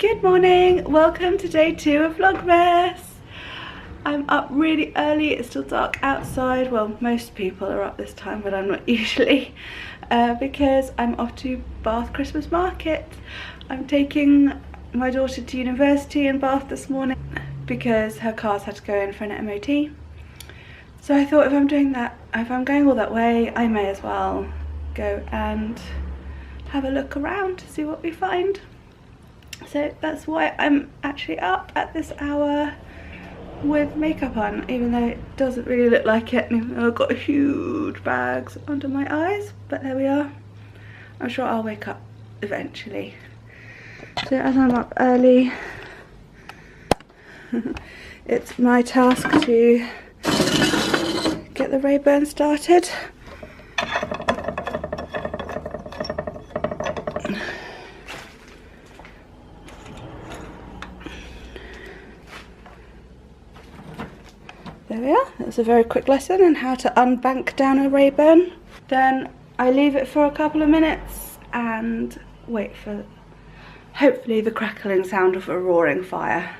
Good morning, welcome to day 2 of Vlogmas. I'm up really early, it's still dark outside. Well, most people are up this time, but I'm not usually, because I'm off to Bath Christmas market. I'm taking my daughter to university in Bath this morning because her car's had to go in for an MOT. So I thought if I'm going all that way, I may as well go and have a look around to see what we find. So that's why I'm actually up at this hour with makeup on, even though it doesn't really look like it, and even though I've got huge bags under my eyes, but there we are. I'm sure I'll wake up eventually. So as I'm up early, it's my task to get the Ray-Ban started. There we are, that's a very quick lesson on how to unbank down a Ray-Ban. Then I leave it for a couple of minutes and wait for hopefully the crackling sound of a roaring fire.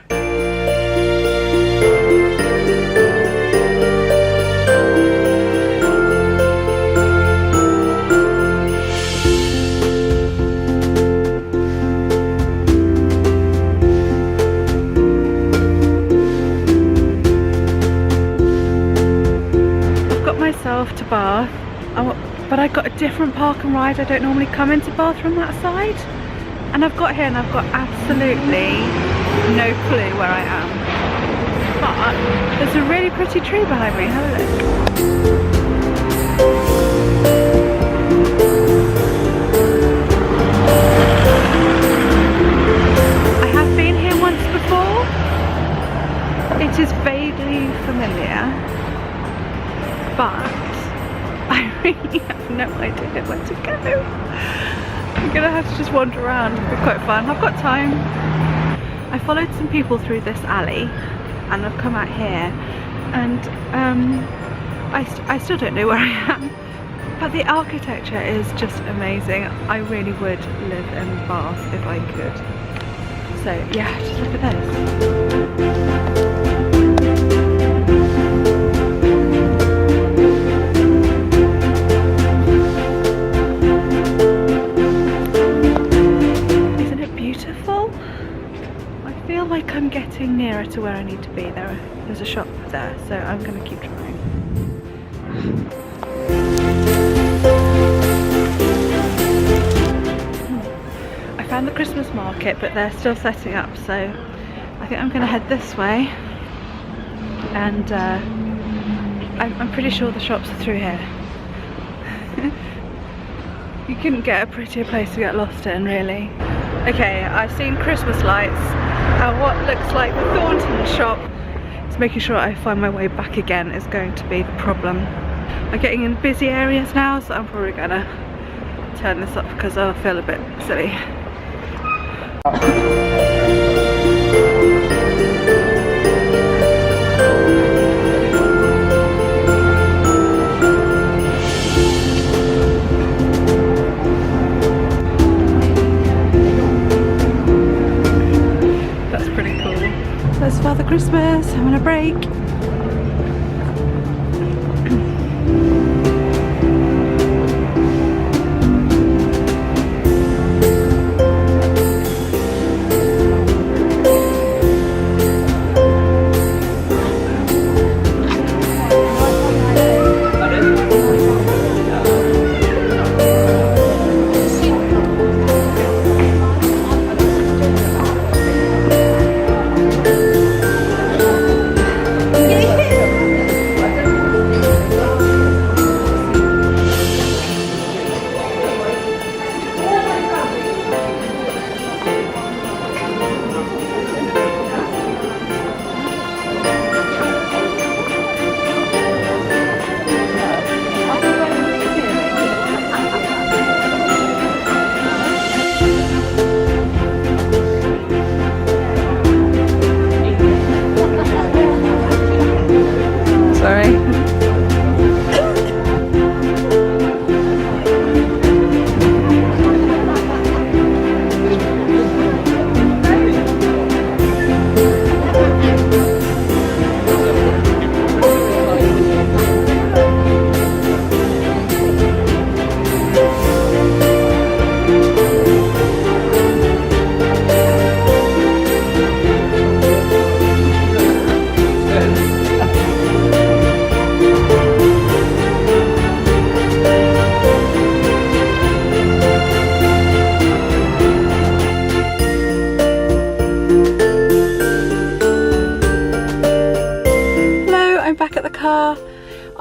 Myself to Bath, but I got a different park and ride. I don't normally come into Bath from that side, and I've got here and I've got absolutely no clue where I am, but there's a really pretty tree behind me. Have a look. I have been here once before. It is vaguely familiar, but I really have no idea where to go. I'm gonna have to just wander around. It'll be quite fun. I've got time. I followed some people through this alley and I've come out here, and I still don't know where I am, but the architecture is just amazing. I really would live in Bath if I could. So yeah, just look at this. I'm getting nearer to where I need to be. There's a shop there, so I'm going to keep trying. I found the Christmas market, but they're still setting up, so I think I'm going to head this way, and I'm pretty sure the shops are through here. You couldn't get a prettier place to get lost in, really. Okay, I've seen Christmas lights. What looks like the Thornton shop is making sure I find my way back again is going to be the problem. I'm getting in busy areas now, so I'm probably gonna turn this up because I'll feel a bit silly. That's Father Christmas, I'm on a break.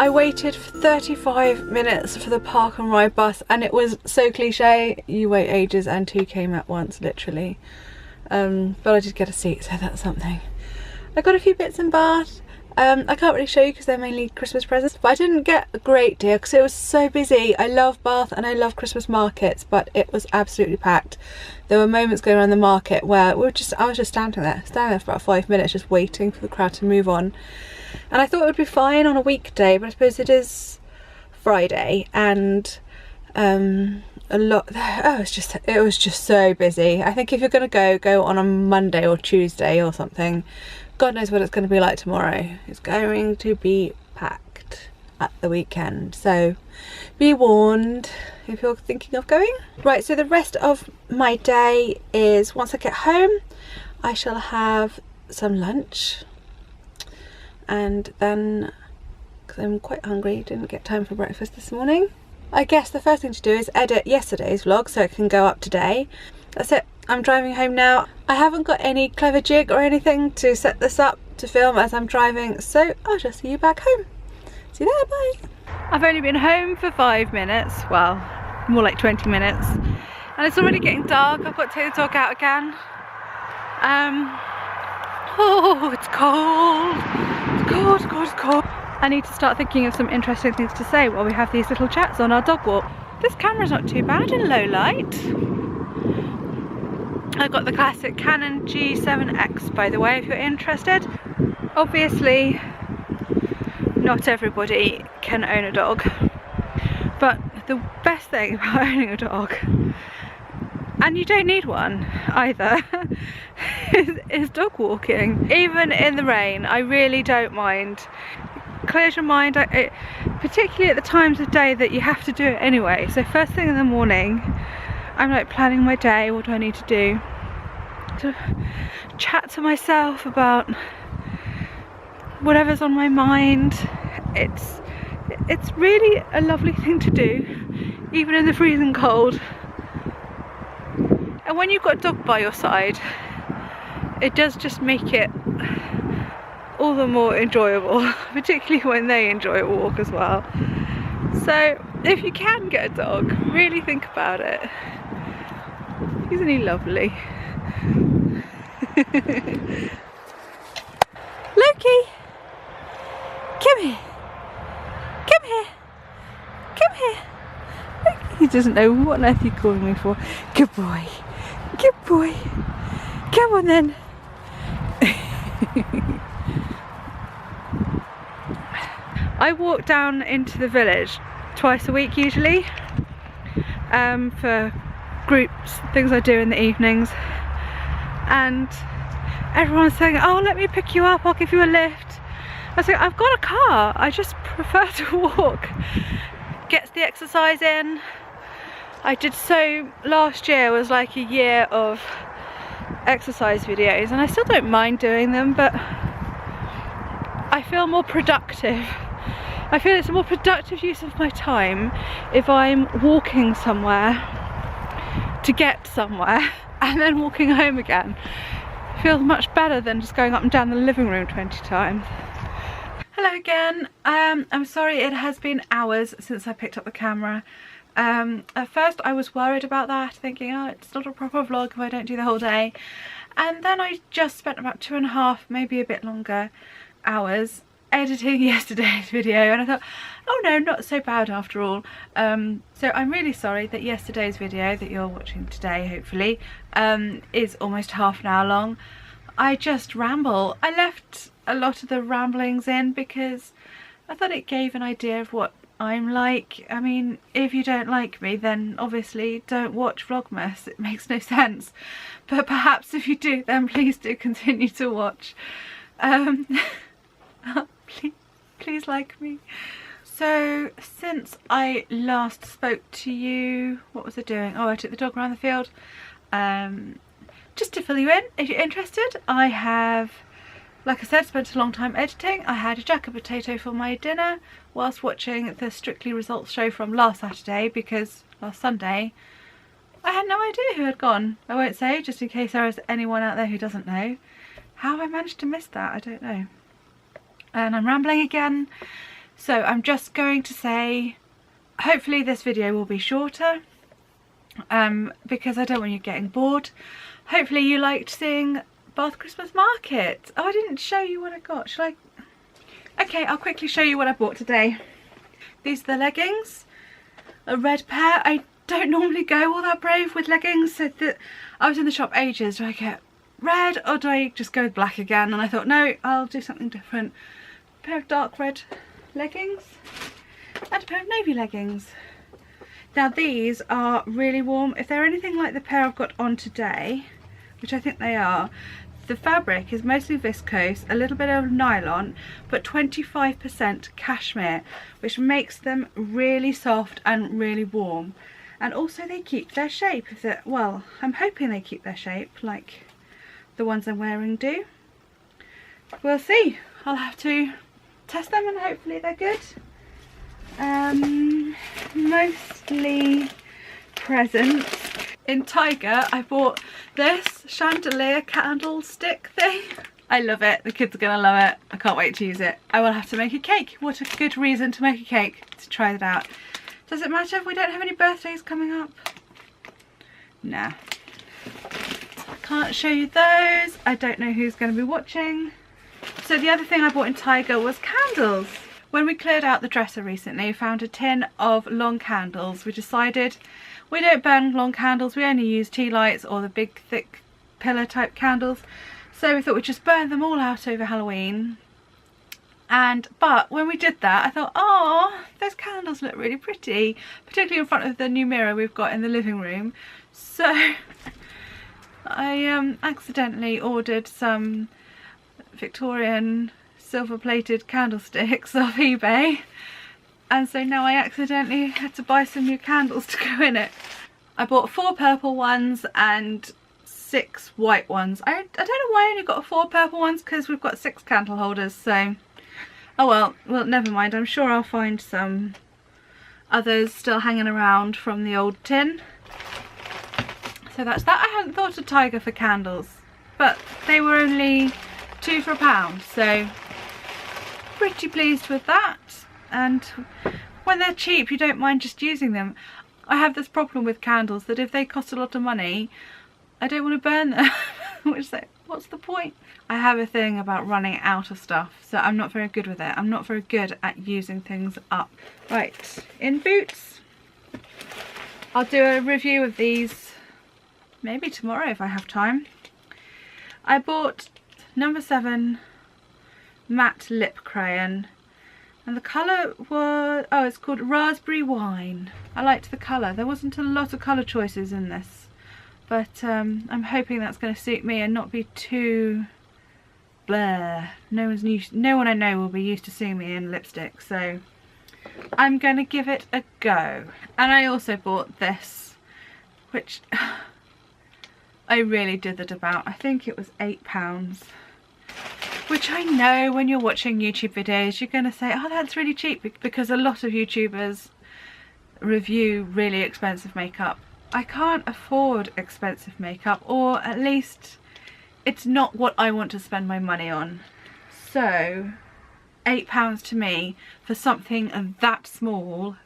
I waited for 35 minutes for the park and ride bus, and it was so cliche. You wait ages and two came at once, literally. But I did get a seat, so that's something. I got a few bits in Bath. I can't really show you because they're mainly Christmas presents, but I didn't get a great deal because it was so busy. I love Bath and I love Christmas markets, but it was absolutely packed. There were moments going around the market where I was just standing there for about 5 minutes just waiting for the crowd to move on. And I thought it would be fine on a weekday, but I suppose it is Friday, and a lot, it was just so busy. I think if you're going to go on a Monday or Tuesday or something. God knows what it's going to be like tomorrow. It's going to be packed at the weekend, so be warned if you're thinking of going. Right, so the rest of my day is, once I get home, I shall have some lunch, and then, because I'm quite hungry, didn't get time for breakfast this morning, I guess the first thing to do is edit yesterday's vlog so it can go up today. That's it. I'm driving home now. I haven't got any clever jig or anything to set this up to film as I'm driving, so I'll just see you back home. See you there, bye. I've only been home for 5 minutes, well, more like 20 minutes, and it's already getting dark. I've got to take the dog out again. Oh, it's cold. It's cold, it's cold, it's cold. I need to start thinking of some interesting things to say while we have these little chats on our dog walk. This camera's not too bad in low light. I've got the classic Canon G7X, by the way, if you're interested. Obviously, not everybody can own a dog, but the best thing about owning a dog, and you don't need one either, is dog walking. Even in the rain, I really don't mind. Clears your mind, particularly at the times of day that you have to do it anyway. So first thing in the morning, I'm like planning my day. What do I need to do? To chat to myself about whatever's on my mind. It's really a lovely thing to do, even in the freezing cold. And when you've got a dog by your side, it does just make it all the more enjoyable, particularly when they enjoy a walk as well. So if you can get a dog, really think about it. Isn't he lovely? Loki! Come here! Come here! Come here! He doesn't know what on earth you're calling me for. Good boy! Good boy! Come on then! I walk down into the village twice a week usually, for groups, things I do in the evenings, and everyone's saying, oh, let me pick you up, I'll give you a lift. I was like, I've got a car, I just prefer to walk. Gets the exercise in. I did so, last year was like a year of exercise videos, and I still don't mind doing them, but I feel more productive. I feel it's a more productive use of my time if I'm walking somewhere to get somewhere and then walking home again. It feels much better than just going up and down the living room 20 times. Hello again. I'm sorry it has been hours since I picked up the camera. At first I was worried about that, thinking, oh, it's not a proper vlog if I don't do the whole day. And then I just spent about 2.5, maybe a bit longer, hours editing yesterday's video, and I thought, oh no, not so bad after all. So I'm really sorry that yesterday's video that you're watching today, hopefully, is almost half an hour long. I just ramble. I left a lot of the ramblings in because I thought it gave an idea of what I'm like. I mean, if you don't like me, then obviously don't watch Vlogmas. It makes no sense. But perhaps if you do, then please do continue to watch. Please like me. So since I last spoke to you, what was I doing? Oh, I took the dog around the field. Just to fill you in, if you're interested, I have, like I said, spent a long time editing. I had a jacket potato for my dinner whilst watching the Strictly Results show from last Saturday, because last Sunday I had no idea who had gone. I won't say, just in case there is anyone out there who doesn't know. How I managed to miss that, I don't know. And I'm rambling again So I'm just going to say, hopefully this video will be shorter, because I don't want you getting bored. Hopefully you liked seeing Bath Christmas Market. Oh, I didn't show you what I got. Shall I? Okay, I'll quickly show you what I bought today. These are the leggings, a red pair. I don't normally go all that brave with leggings, so that I was in the shop ages. Do I get red or do I just go with black again? And I thought, no, I'll do something different. A pair of dark red leggings and a pair of navy leggings. Now these are really warm. If they're anything like the pair I've got on today, which I think they are, the fabric is mostly viscose, a little bit of nylon, but 25% cashmere, which makes them really soft and really warm. And also they keep their shape. Well, I'm hoping they keep their shape like the ones I'm wearing do. We'll see. I'll have to test them and hopefully they're good. Mostly presents. In Tiger I bought this chandelier candlestick thing. I love it. The kids are gonna love it. I can't wait to use it. I will have to make a cake. What a good reason to make a cake, to try that out. Does it matter if we don't have any birthdays coming up? Nah. I can't show you those. I don't know who's going to be watching. So the other thing I bought in Tiger was candles. When we cleared out the dresser recently, we found a tin of long candles. We decided we don't burn long candles. We only use tea lights or the big thick pillar type candles. So we thought we'd just burn them all out over Halloween. But when we did that, I thought, oh, those candles look really pretty, particularly in front of the new mirror we've got in the living room. So I accidentally ordered some Victorian silver plated candlesticks off eBay, and so now I accidentally had to buy some new candles to go in it. I bought 4 purple ones and 6 white ones. I don't know why I only got 4 purple ones, because we've got 6 candle holders, so oh well, never mind. I'm sure I'll find some others still hanging around from the old tin. So that's that. I hadn't thought of Tiger for candles, but they were only 2 for £1, so pretty pleased with that. And when they're cheap, you don't mind just using them. I have this problem with candles, that if they cost a lot of money, I don't want to burn them. Which, like, what's the point? I have a thing about running out of stuff, so I'm not very good with it. I'm not very good at using things up. Right, in boots. I'll do a review of these maybe tomorrow if I have time. I bought number 7 matte lip crayon, and the colour was, oh, it's called Raspberry Wine. I liked the colour. There wasn't a lot of colour choices in this, but I'm hoping that's going to suit me and not be too blur. No one I know will be used to seeing me in lipstick, so I'm going to give it a go. And I also bought this, which I really dithered about. I think it was £8, which I know when you're watching YouTube videos you're going to say, oh, that's really cheap, because a lot of YouTubers review really expensive makeup. I can't afford expensive makeup, or at least it's not what I want to spend my money on. So £8 to me for something that small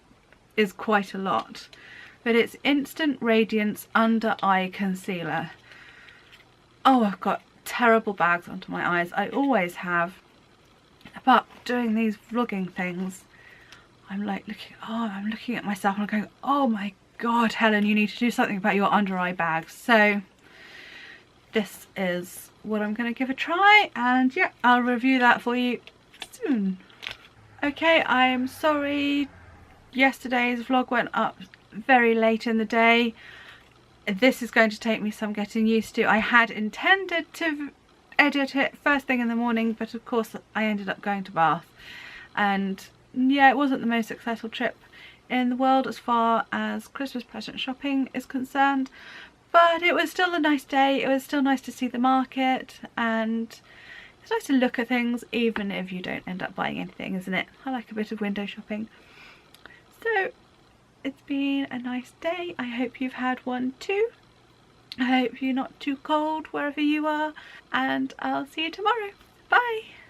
is quite a lot. But it's Instant Radiance Under Eye Concealer. Oh, I've got terrible bags under my eyes. I always have. But doing these vlogging things, I'm like I'm looking at myself and I'm going, oh my God, Helen, you need to do something about your under eye bags. So this is what I'm going to give a try, and yeah, I'll review that for you soon. Okay, I'm sorry yesterday's vlog went up very late in the day. This is going to take me some getting used to. I had intended to edit it first thing in the morning, but of course I ended up going to Bath, and yeah, it wasn't the most successful trip in the world as far as Christmas present shopping is concerned, but it was still a nice day. It was still nice to see the market, and it's nice to look at things even if you don't end up buying anything, isn't it? I like a bit of window shopping. So it's been a nice day. I hope you've had one too. I hope you're not too cold wherever you are, and I'll see you tomorrow. Bye!